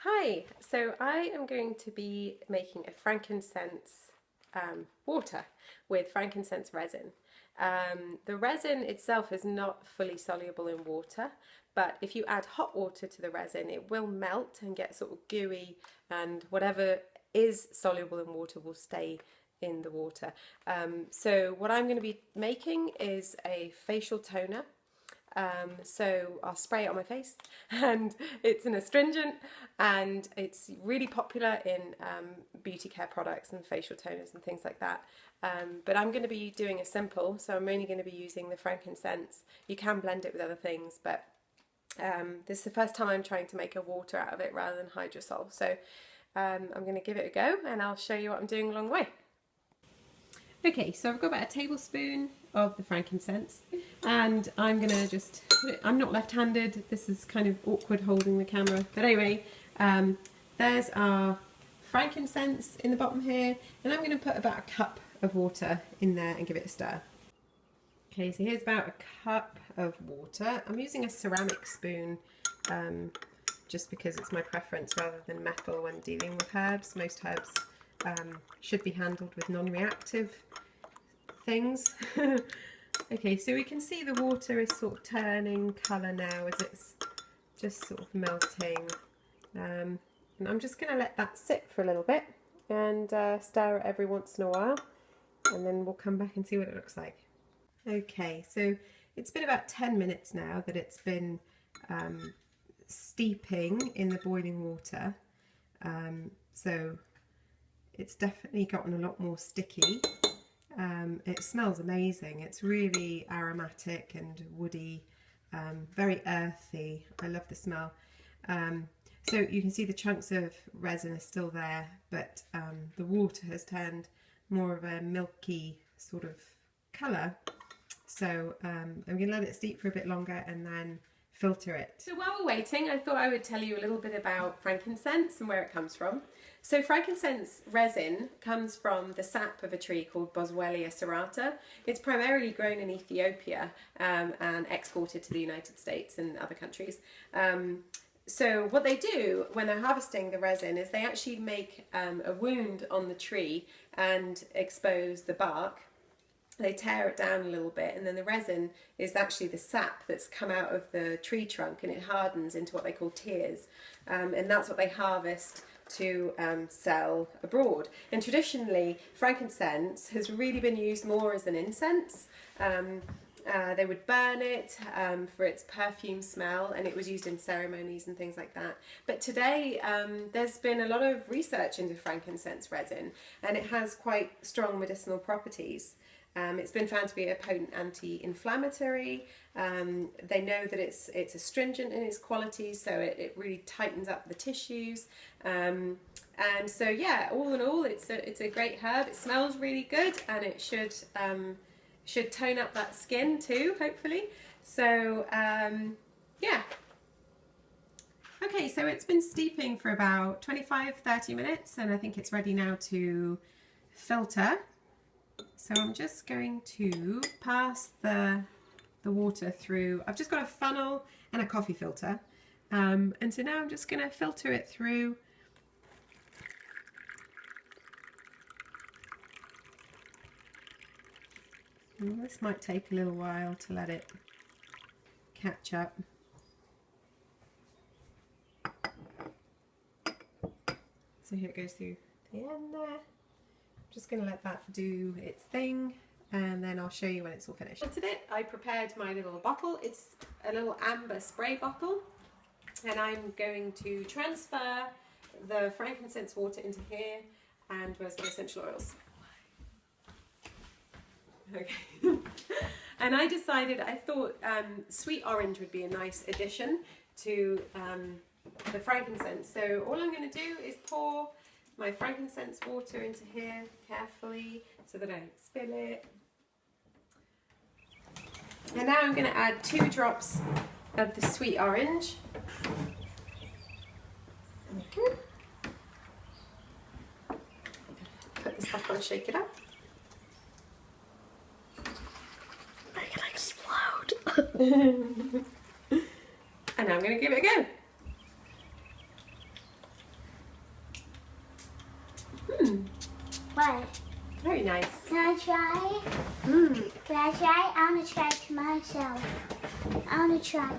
Hi, so I am going to be making a frankincense water with frankincense resin. The resin itself is not fully soluble in water, but if you add hot water to the resin, it will melt and get sort of gooey, and whatever is soluble in water will stay in the water. So what I'm going to be making is a facial toner. So I'll spray it on my face, and it's an astringent, and it's really popular in beauty care products and facial toners and things like that. But I'm going to be doing a simple, so I'm only going to be using the frankincense. You can blend it with other things, but this is the first time I'm trying to make a water out of it rather than hydrosol. So I'm going to give it a go, and I'll show you what I'm doing along the way. Okay, so I've got about a tablespoon of the frankincense, and I'm going to just put it, I'm not left-handed, this is kind of awkward holding the camera, but anyway, there's our frankincense in the bottom here, and I'm going to put about a cup of water in there and give it a stir. Okay, so here's about a cup of water. I'm using a ceramic spoon just because it's my preference rather than metal when dealing with herbs. Most herbs should be handled with non-reactive things. Okay, so we can see the water is sort of turning colour now as it's just sort of melting. And I'm just going to let that sit for a little bit and stir it every once in a while, and then we'll come back and see what it looks like. Okay, so it's been about 10 minutes now that it's been steeping in the boiling water. So it's definitely gotten a lot more sticky. It smells amazing. It's really aromatic and woody, very earthy. I love the smell. So you can see the chunks of resin are still there, but the water has turned more of a milky sort of colour. So I'm going to let it steep for a bit longer and then filter it. So while we're waiting, I thought I would tell you a little bit about frankincense and where it comes from. So frankincense resin comes from the sap of a tree called Boswellia serrata. It's primarily grown in Ethiopia and exported to the United States and other countries. So what they do when they're harvesting the resin is they actually make a wound on the tree and expose the bark. They tear it down a little bit, and then the resin is actually the sap that's come out of the tree trunk, and it hardens into what they call tears, and that's what they harvest to sell abroad. And traditionally, frankincense has really been used more as an incense. They would burn it for its perfume smell, and it was used in ceremonies and things like that. But today there's been a lot of research into frankincense resin, and it has quite strong medicinal properties. It's been found to be a potent anti-inflammatory. They know that it's astringent in its qualities, so it really tightens up the tissues. And so yeah, all in all, it's a great herb. It smells really good, and it should tone up that skin too, hopefully. So yeah. Okay, so it's been steeping for about 25-30 minutes, and I think it's ready now to filter. So I'm just going to pass the water through. I've just got a funnel and a coffee filter, and so now I'm just going to filter it through. And this might take a little while to let it catch up. So here it goes through the end there. Just going to let that do its thing, and then I'll show you when it's all finished. Filtered it. I prepared my little bottle. It's a little amber spray bottle, and I'm going to transfer the frankincense water into here and some essential oils. Okay. And I thought sweet orange would be a nice addition to the frankincense. So all I'm going to do is pour my frankincense water into here carefully so that I don't spill it. And now I'm going to add 2 drops of the sweet orange. Okay. Put this back on, shake it up. Make it explode. And now I'm going to give it a go. What? Very nice. Can I try? Mm. Can I try? I want to try to myself. I want to try.